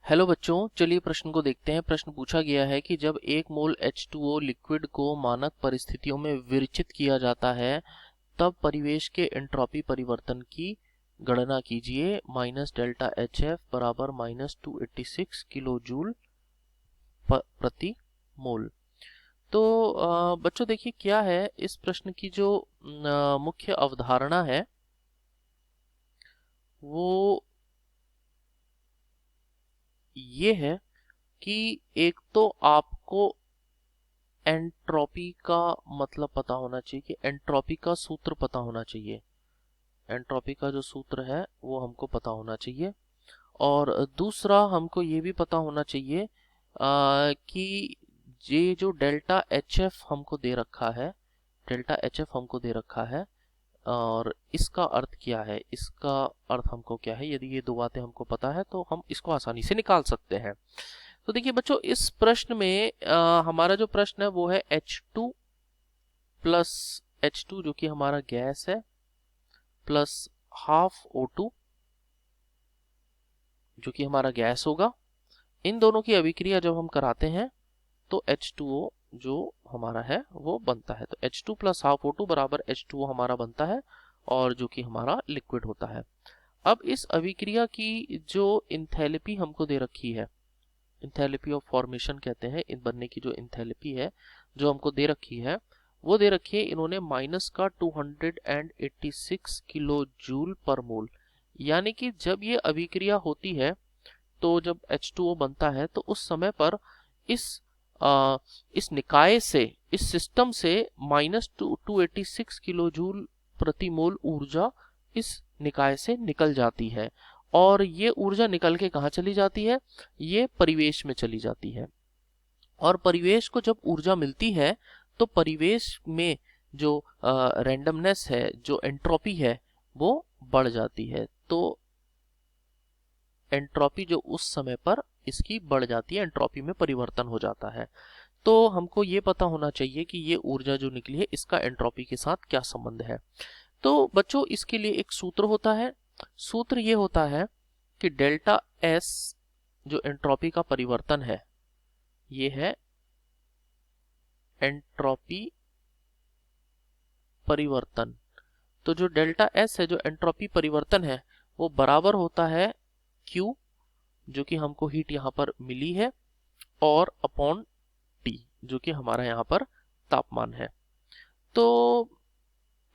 Hello बच्चों, चलिए प्रश्न को देखते हैं। प्रश्न पूछा गया है कि जब 1 मोल H2O लिक्विड को मानक परिस्थितियों में विरचित किया जाता है तब परिवेश के एंट्रोपी परिवर्तन की गणना कीजिए। माइनस डेल्टा HF बराबर -286 किलो जूल प्रति मोल। तो बच्चों देखिए क्या है इस प्रश्न की जो मुख्य अवधारणा है वो ये है कि एक तो आपको एंट्रोपी का मतलब पता होना चाहिए कि एंट्रोपी का सूत्र पता होना चाहिए। एंट्रोपी का जो सूत्र है वो हमको पता होना चाहिए और दूसरा हमको ये भी पता होना चाहिए कि ये जो डेल्टा HF हमको दे रखा है, डेल्टा HF हमको दे रखा है और इसका अर्थ क्या है, इसका अर्थ हमको क्या है। यदि ये दो बातें हमको पता है तो हम इसको आसानी से निकाल सकते हैं। तो देखिए बच्चों इस प्रश्न में हमारा जो प्रश्न है वो है H2 प्लस H2 जो कि हमारा गैस है प्लस हाफ O2 जो कि हमारा गैस होगा। इन दोनों की अभिक्रिया जब हम कराते हैं तो H2O जो हमारा है वो बनता है। तो H2 प्लस हाफ O2 बराबर H2O हमारा बनता है और जो कि हमारा लिक्विड होता है। अब इस अभिक्रिया की जो इंथैल्पी हमको दे रखी है, इंथैल्पी ऑफ फॉर्मेशन कहते हैं, इन बनने की जो इंथैल्पी है जो हमको दे रखी है वो दे रखी है इन्होंने माइनस का 286 किलो जूल पर मोल। यानी कि जब ये अभिक्रिया होती है तो जब H2O बनता है तो उस समय पर इस निकाय से, इस सिस्टम से -286 किलो जूल प्रति मोल ऊर्जा इस निकाय से निकल जाती है और ये ऊर्जा निकल के कहाँ चली जाती है, ये परिवेश में चली जाती है। और परिवेश को जब ऊर्जा मिलती है तो परिवेश में जो रैंडमनेस है, जो एंट्रोपी है वो बढ़ जाती है। तो एंट्रोपी जो उस समय पर इसकी बढ़ जाती है, एंट्रोपी में परिवर्तन हो जाता है। तो हमको ये पता होना चाहिए कि ये ऊर्जा जो निकली है इसका एंट्रोपी के साथ क्या संबंध है। तो बच्चों इसके लिए एक सूत्र होता है। सूत्र ये होता है कि डेल्टा S जो एंट्रोपी का परिवर्तन है ये है एंट्रोपी परिवर्तन। तो जो डेल्टा S है जो एंट्रोपी परिवर्तन है वो बराबर होता है Q जो कि हमको हीट यहाँ पर मिली है और अपॉन T जो कि हमारा यहाँ पर तापमान है। तो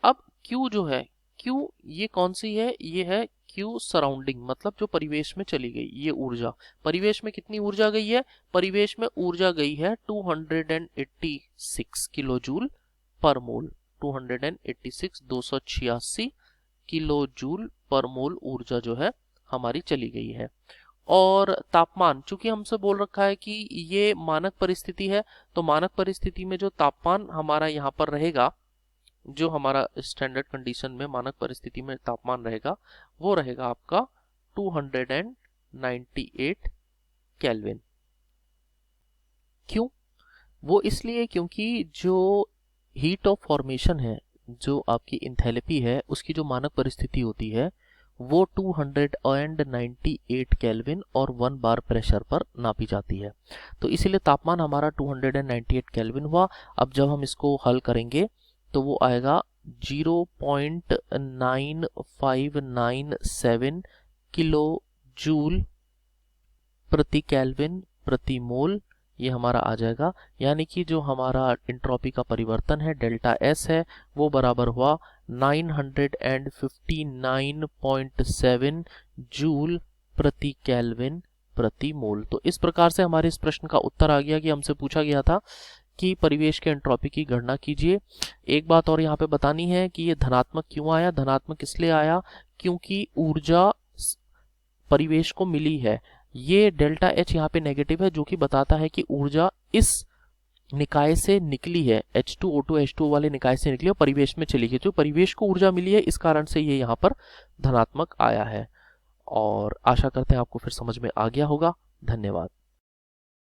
अब Q जो है, Q ये कौन सी है, ये है Q सराउंडिंग, मतलब जो परिवेश में चली गई ये ऊर्जा। परिवेश में कितनी ऊर्जा गई है, परिवेश में ऊर्जा गई है 286 किलो जूल पर मोल। 286 किलो जूल पर मोल ऊर्जा जो है हमारी चली गई है। और तापमान, चूंकि हमसे बोल रखा है कि ये मानक परिस्थिति है तो मानक परिस्थिति में जो तापमान हमारा यहाँ पर रहेगा, जो हमारा स्टैंडर्ड कंडीशन में मानक परिस्थिति में तापमान रहेगा वो रहेगा आपका 298 केल्विन। क्यों? वो इसलिए क्योंकि जो हीट ऑफ फॉर्मेशन है, जो आपकी इंथैल्पी है, उसकी जो मानक परिस्थिति होती है वो 298 केल्विन और 1 बार प्रेशर पर नापी जाती है। तो इसीलिए तापमान हमारा 298 केल्विन हुआ। अब जब हम इसको हल करेंगे तो वो आएगा 0.9597 किलो जूल प्रति केल्विन प्रति मोल, ये हमारा आ जाएगा। यानी कि जो हमारा एंट्रोपी का परिवर्तन है डेल्टा S है वो बराबर हुआ 959.7 जूल प्रति केल्विन प्रति मोल। तो इस प्रकार से हमारे इस प्रश्न का उत्तर आ गया कि हमसे पूछा गया था कि परिवेश के एंट्रोपी की गणना कीजिए। एक बात और यहाँ पे बतानी है कि ये धनात्मक क्यों आया। धनात्मक इसलिए आया क्योंकि ऊर्जा परिवेश को मिली है। ये डेल्टा H यहाँ पे नेगेटिव है जो कि बताता है कि ऊर्जा इस निकाय से निकली है, H2O2 H2O वाले निकाय से निकली और परिवेश में चली गई। तो परिवेश को ऊर्जा मिली है, इस कारण से ये यहाँ पर धनात्मक आया है। और आशा करते हैं आपको फिर समझ में आ गया होगा। धन्यवाद।